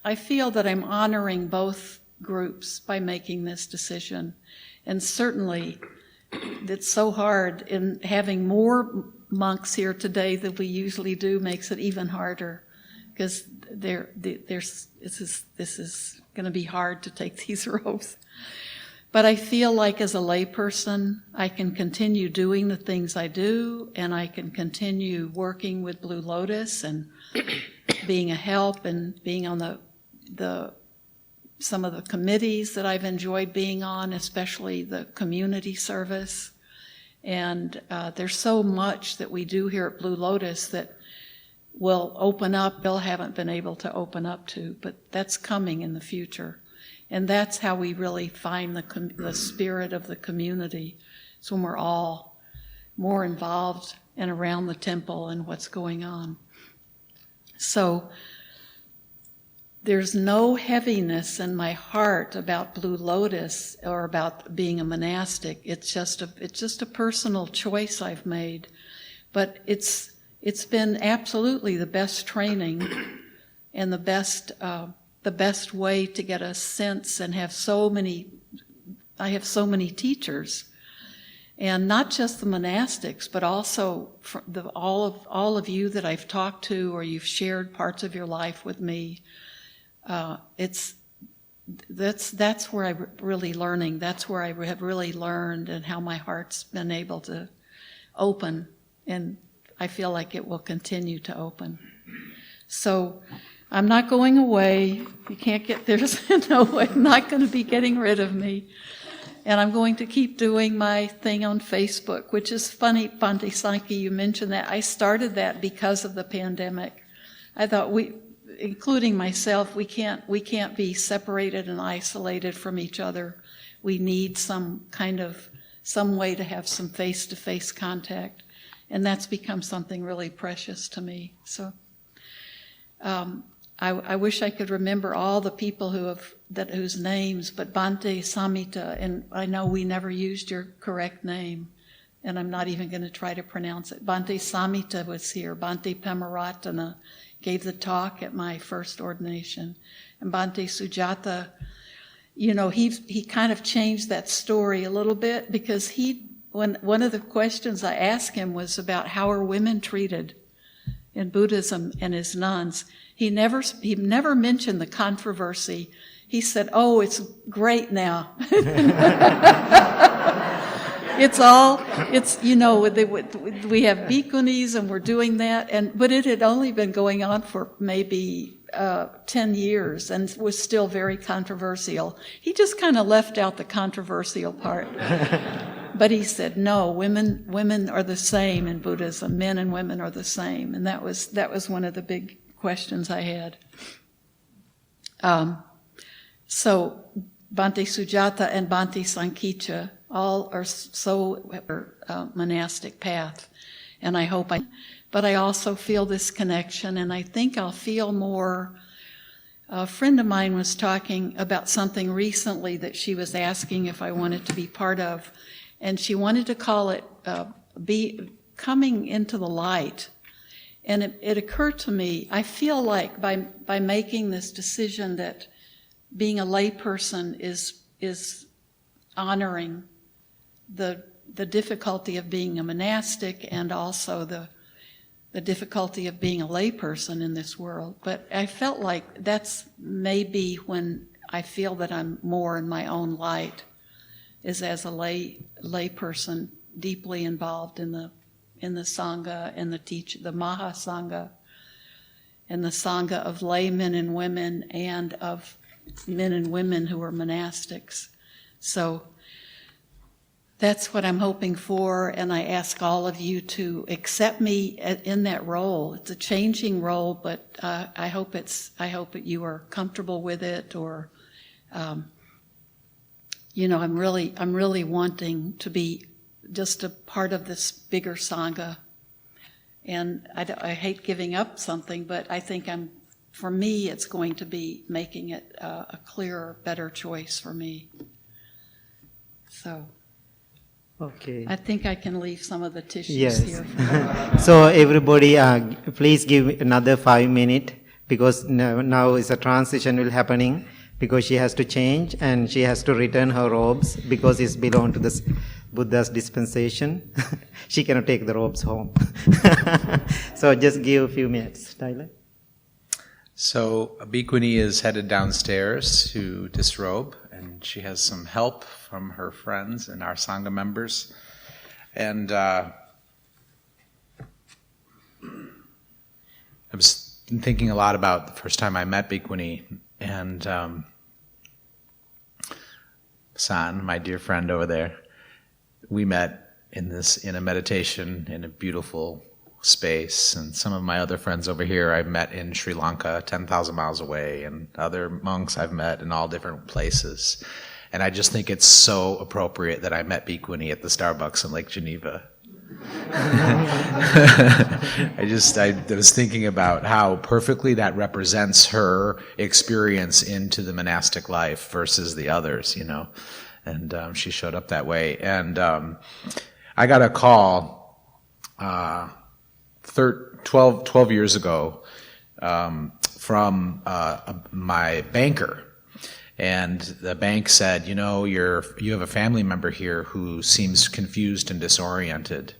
Speaker 4: I feel that I'm honoring both groups by making this decision. And certainly it's so hard, in having more monks here today than we usually do makes it even harder, because this is going to be hard to take these robes. But I feel like as a layperson, I can continue doing the things I do, and I can continue working with Blue Lotus and being a help and being on some of the committees that I've enjoyed being on, especially the community service. And there's so much that we do here at Blue Lotus that will open up, Bill haven't been able to open up to, but that's coming in the future. And that's how we really find the spirit of the community. It's when we're all more involved and around the temple and what's going on. So there's no heaviness in my heart about Blue Lotus or about being a monastic. It's just a personal choice I've made. But it's been absolutely the best training and the best way to get a sense and have so many teachers. And not just the monastics, but also all of you that I've talked to, or you've shared parts of your life with me. That's where I'm really learning. That's where I have really learned, and how my heart's been able to open, and I feel like it will continue to open. So I'm not going away. You can't get, there's no way, I'm not going to be getting rid of me. And I'm going to keep doing my thing on Facebook, which is funny, Bhante Sankichcha, you mentioned that. I started that because of the pandemic. I thought including myself, we can't be separated and isolated from each other. We need some way to have some face-to-face contact, and that's become something really precious to me. So I wish I could remember all the people whose names, but Bhante Sankichcha, and I know we never used your correct name, and I'm not even going to try to pronounce it. Bhante Sankichcha was here. Bhante Pemaratana gave the talk at my first ordination. And Bhante Sujata, he kind of changed that story a little bit, because one of the questions I asked him was about how are women treated in Buddhism and his nuns. He never mentioned the controversy. He said, "Oh, it's great now." We have bhikkhunis and we're doing that, but it had only been going on for maybe 10 years and was still very controversial. He just kind of left out the controversial part. But he said, no, women are the same in Buddhism. Men and women are the same. And that was one of the big questions I had. So Bhante Sujata and Bhante Sankichcha all are monastic path, and I hope but I also feel this connection, and I think I'll feel more. A friend of mine was talking about something recently that she was asking if I wanted to be part of, and she wanted to call it coming into the light. And it occurred to me, I feel like by making this decision that being a layperson is honoring the difficulty of being a monastic and also the difficulty of being a layperson in this world. But I felt like that's maybe when I feel that I'm more in my own light, is as a layperson, deeply involved in the Sangha and the Maha Sangha, and the Sangha of laymen and women and of men and women who are monastics. So that's what I'm hoping for, and I ask all of you to accept me in that role. It's a changing role, but I hope that you are comfortable with it, or I'm really wanting to be just a part of this bigger Sangha. And I hate giving up something, but I think for me, it's going to be making it a clearer, better choice for me. So,
Speaker 2: Okay.
Speaker 4: I think I can leave some of the tissues
Speaker 2: Yes.
Speaker 4: here.
Speaker 2: So everybody, please give another 5 minutes, because now is a transition will happening, because she has to change and she has to return her robes because it's belong to the Buddha's dispensation. She cannot take the robes home. So just give a few minutes, Tyler.
Speaker 1: So Bhikkhuni is headed downstairs to disrobe, and she has some help from her friends and our Sangha members. And I was thinking a lot about the first time I met Bhikkhuni, and San, my dear friend over there, we met in a meditation in a beautiful space, and some of my other friends over here I've met in Sri Lanka, 10,000 miles away, and other monks I've met in all different places. And I just think it's so appropriate that I met Bhikkhuni at the Starbucks in Lake Geneva. I was thinking about how perfectly that represents her experience into the monastic life versus the others, and she showed up that way. And I got a call 12 years ago from my banker. And the bank said, you have a family member here who seems confused and disoriented,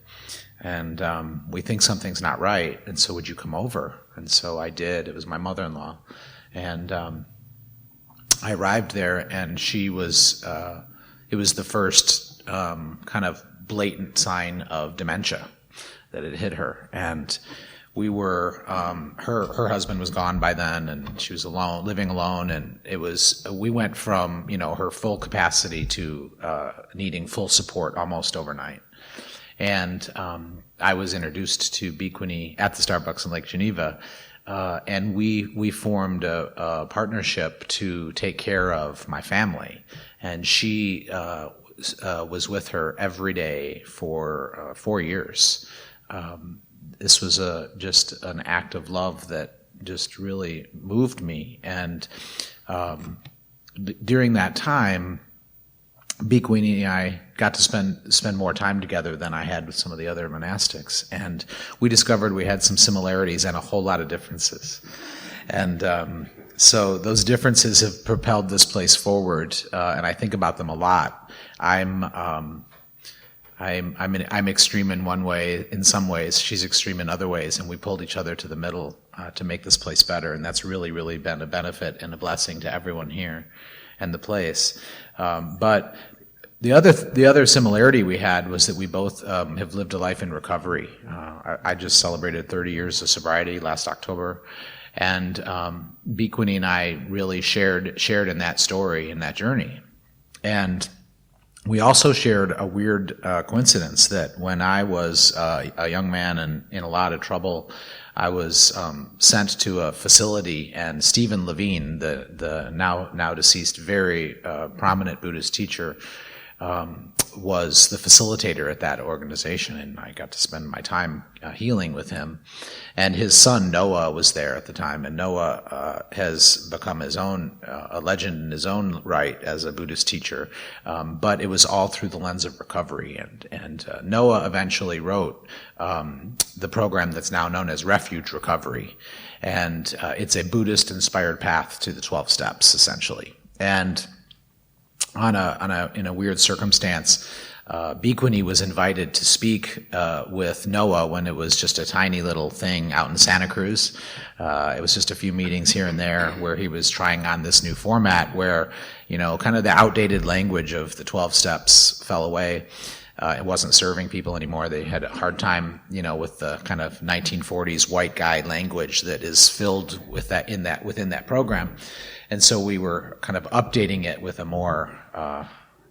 Speaker 1: and we think something's not right, and so would you come over? And so I did. It was my mother-in-law. And I arrived there, and she was, it was the first kind of blatant sign of dementia that had hit her. And we were, her husband was gone by then, and she was alone, living alone, and we went from, her full capacity to needing full support almost overnight. And I was introduced to Bhikkhuni at the Starbucks in Lake Geneva, and we formed a partnership to take care of my family. And she was with her every day for 4 years. This was just an act of love that just really moved me. And during that time, Bhikkhuni and I got to spend more time together than I had with some of the other monastics. And we discovered we had some similarities and a whole lot of differences. And so those differences have propelled this place forward, and I think about them a lot. I'm extreme in one way, in some ways. She's extreme in other ways, and we pulled each other to the middle to make this place better. And that's really, really been a benefit and a blessing to everyone here and the place. But the other similarity we had was that we both have lived a life in recovery. I just celebrated 30 years of sobriety last October, and Bhikkhuni and I really shared in that story, in that journey. And we also shared a weird coincidence that when I was a young man and in a lot of trouble, I was sent to a facility, and Stephen Levine, the now deceased, very prominent Buddhist teacher, was the facilitator at that organization, and I got to spend my time healing with him. And his son Noah was there at the time, and Noah has become his own a legend in his own right as a Buddhist teacher. But it was all through the lens of recovery, and Noah eventually wrote the program that's now known as Refuge Recovery, and it's a Buddhist-inspired path to the 12 steps, essentially. And in a weird circumstance, Bhikkhuni was invited to speak with Noah when it was just a tiny little thing out in Santa Cruz. It was just a few meetings here and there where he was trying on this new format where, kind of the outdated language of the 12 steps fell away. It wasn't serving people anymore. They had a hard time, with the kind of 1940s white guy language that is filled with within that program. And so we were kind of updating it with a more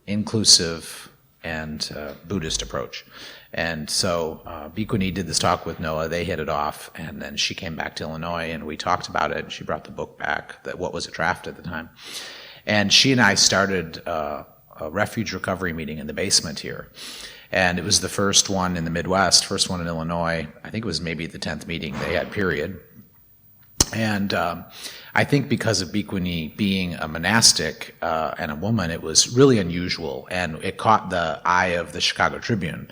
Speaker 1: inclusive and Buddhist approach. And so Bhikkhuni did this talk with Noah. They hit it off, and then she came back to Illinois, and we talked about it. And she brought the book back, what was a draft at the time. And she and I started a refuge recovery meeting in the basement here. And it was the first one in the Midwest, first one in Illinois. I think it was maybe the 10th meeting they had, period. And I think because of Bhikkhuni being a monastic and a woman, it was really unusual, and it caught the eye of the Chicago Tribune.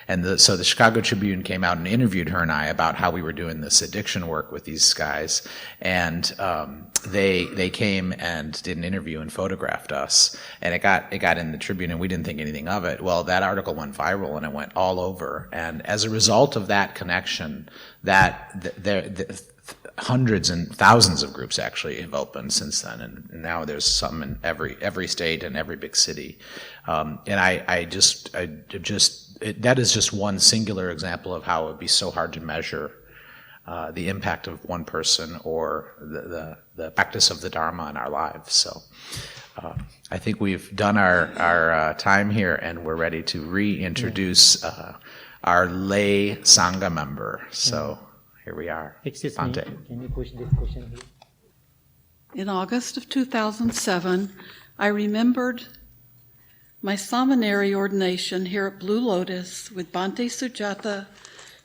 Speaker 1: And so the Chicago Tribune came out and interviewed her and I about how we were doing this addiction work with these guys. And they came and did an interview and photographed us. And it got in the Tribune, and we didn't think anything of it. Well, that article went viral, and it went all over. And as a result of that connection, hundreds and thousands of groups actually have opened since then, and now there's some in every state and every big city. And that is just one singular example of how it would be so hard to measure the impact of one person or the practice of the dharma in our lives. So I think we've done our time here, and we're ready to reintroduce our lay sangha member. So here we are.
Speaker 2: Excuse
Speaker 1: Bhante.
Speaker 2: me, can you push this question here?
Speaker 4: In August of 2007, I remembered my seminary ordination here at Blue Lotus with Bhante Sujata,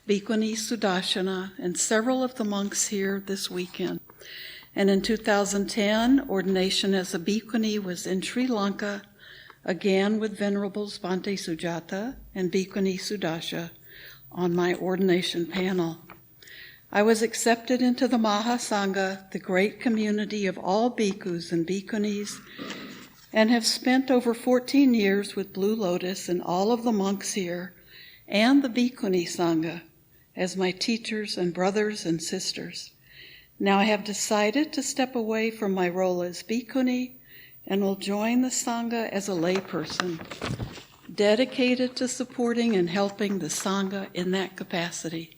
Speaker 4: Bhikkhuni Sudarshana, and several of the monks here this weekend. And in 2010, ordination as a Bhikkhuni was in Sri Lanka, again with Venerables Bhante Sujata and Bhikkhuni Sudarsha on my ordination panel. I was accepted into the Mahasangha, the great community of all bhikkhus and bhikkhunis, and have spent over 14 years with Blue Lotus and all of the monks here and the Bhikkhuni Sangha as my teachers and brothers and sisters. Now I have decided to step away from my role as Bhikkhuni and will join the Sangha as a layperson, dedicated to supporting and helping the Sangha in that capacity.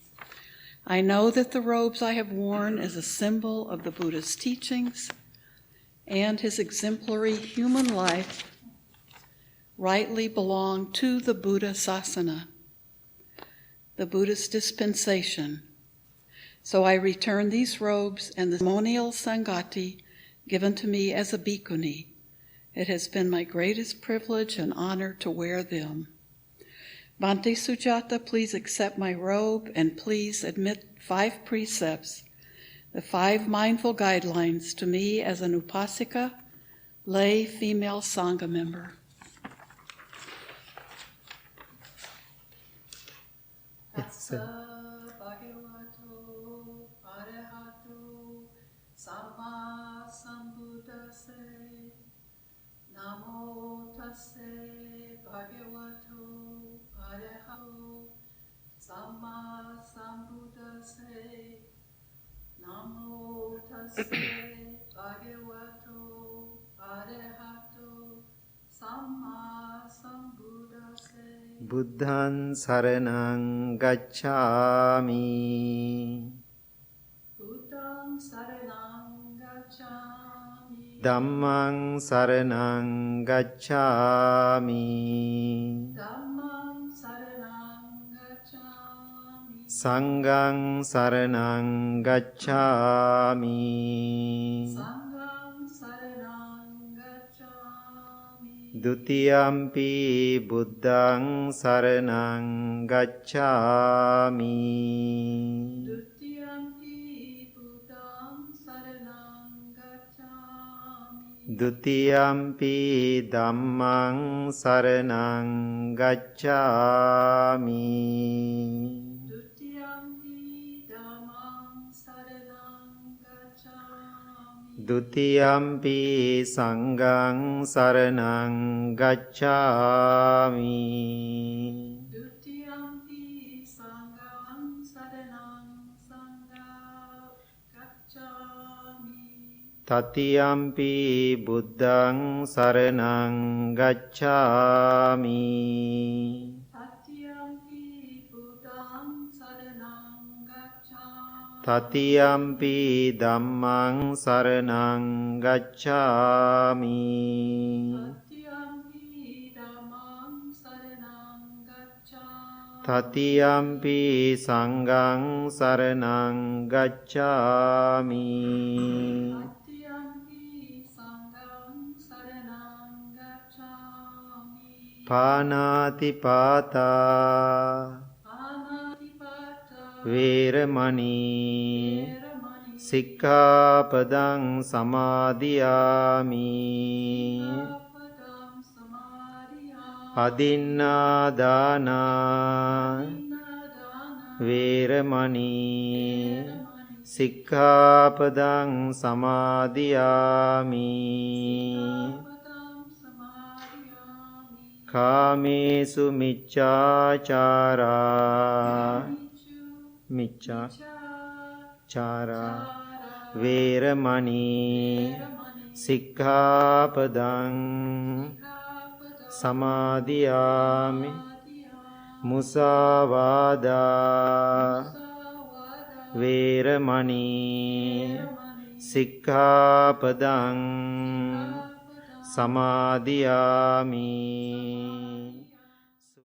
Speaker 4: I know that the robes I have worn as a symbol of the Buddha's teachings and his exemplary human life rightly belong to the Buddha Sasana, the Buddhist dispensation. So I return these robes and the ceremonial Sangati given to me as a Bhikkhuni. It has been my greatest privilege and honor to wear them. Bhante Sujata, please accept my robe and please admit 5 precepts, the 5 mindful guidelines to me as an upasika, lay female Sangha member. Tassa bhagavato arahato samma sambuddhase namo tasse bhagavato arahato samma sambuddhase namo tasse bhagavato arahato samma sambuddhase.
Speaker 2: Buddhaṃ saraṇaṃ gacchāmi.
Speaker 4: Buddhaṃ saraṇaṃ gacchāmi.
Speaker 2: Dhammaṃ saraṇaṃ gacchāmi.
Speaker 4: Dhammam saranam gacchami.
Speaker 2: Sanghaṃ saraṇaṃ gacchāmi.
Speaker 4: Sangham saranam gacchami.
Speaker 2: Dutiyampi Buddhaṃ saraṇaṃ gacchāmi.
Speaker 4: Dutiyampi buddham saranam gacchami.
Speaker 2: Dutiyampi Dhammaṃ saraṇaṃ gacchāmi.
Speaker 4: Dutiyampi dhammam saranam gacchami.
Speaker 2: Dutiyampi sanghang saranang gacchami.
Speaker 4: Dutiyampi sanghang saranang gacchami.
Speaker 2: Tatiyampi buddhang saranang gacchami.
Speaker 4: Tatiyampi buddhang saranang gacchami.
Speaker 2: Tatiyampi dhammang saranang gacchami.
Speaker 4: Tatiyampi dhammang saranang gacchami.
Speaker 2: Tatiyampi sanghang saranang gacchami.
Speaker 4: Tatiyampi sanghang saranang gacchami.
Speaker 2: Panatipata
Speaker 4: Anatipata
Speaker 2: Veramani
Speaker 4: Veramani
Speaker 2: Sikkhapadang samadhiyami.
Speaker 4: Sikkhapadam samadhiyami.
Speaker 2: Adinādāna
Speaker 4: Adinādāna
Speaker 2: Veramani
Speaker 4: Veramani
Speaker 2: Sikkhapadang samadhiyami.
Speaker 4: Sikkhapadam samadhiyami.
Speaker 2: Kāmesu miccācārā Miccācārā Veramani Sikkhapadang samadhiyami. Musāvādā Veramani Sikkhapadang samadhiyami.